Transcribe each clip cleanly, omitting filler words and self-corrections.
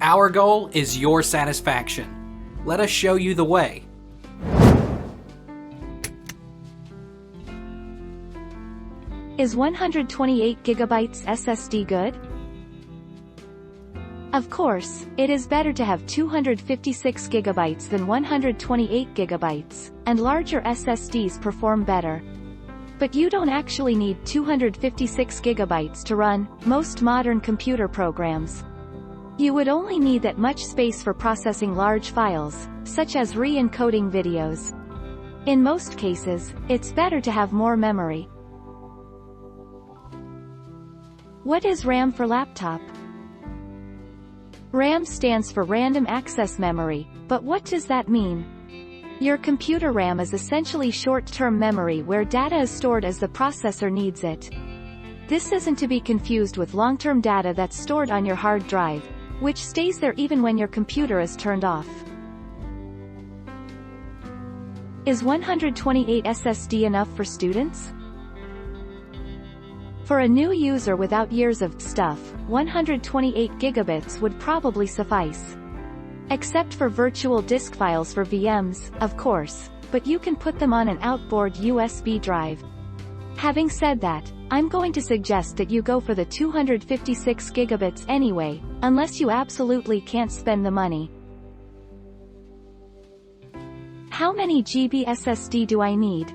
Our goal is your satisfaction. Let us show you the way. Is 128 GB SSD good? Of course, it is better to have 256 GB than 128 GB, and larger SSDs perform better. But you don't actually need 256 GB to run most modern computer programs. You would only need that much space for processing large files, such as re-encoding videos. In most cases, it's better to have more memory. What is RAM for laptop? RAM stands for Random Access Memory, but what does that mean? Your computer RAM is essentially short-term memory where data is stored as the processor needs it. This isn't to be confused with long-term data that's stored on your hard drive, which stays there even when your computer is turned off. Is 128 SSD enough for students? For a new user without years of stuff, 128 GB would probably suffice. Except for virtual disk files for VMs, of course, but you can put them on an outboard USB drive. Having said that, I'm going to suggest that you go for the 256 GB anyway, unless you absolutely can't spend the money. How many GB SSD do I need?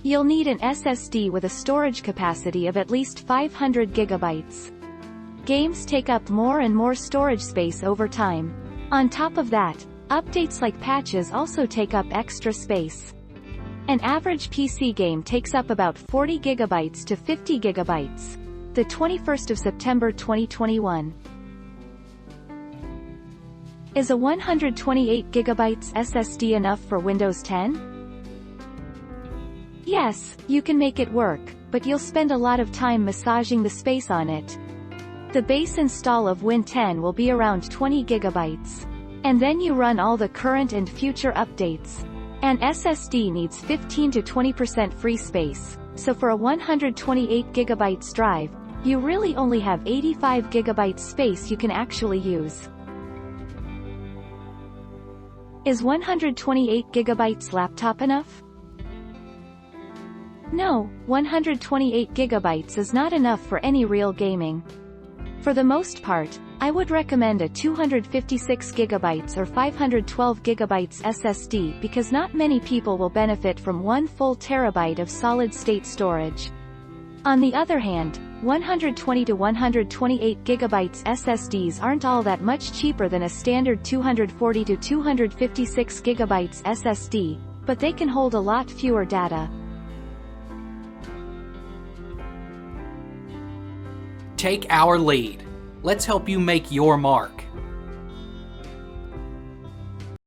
You'll need an SSD with a storage capacity of at least 500 GB. Games take up more and more storage space over time. On top of that, updates like patches also take up extra space. An average PC game takes up about 40 GB to 50 GB. The 21st of September 2021. Is a 128 GB SSD enough for Windows 10? Yes, you can make it work, but you'll spend a lot of time massaging the space on it. The base install of Win 10 will be around 20 GB. And then you run all the current and future updates. An SSD needs 15 to 20% free space, so for a 128 GB drive, you really only have 85 GB space you can actually use. Is 128 GB laptop enough? No, 128 GB is not enough for any real gaming. For the most part, I would recommend a 256 GB or 512 GB SSD because not many people will benefit from 1 full terabyte of solid-state storage. On the other hand, 120 to 128 GB SSDs aren't all that much cheaper than a standard 240 to 256 GB SSD, but they can hold a lot fewer data. Take our lead. Let's help you make your mark.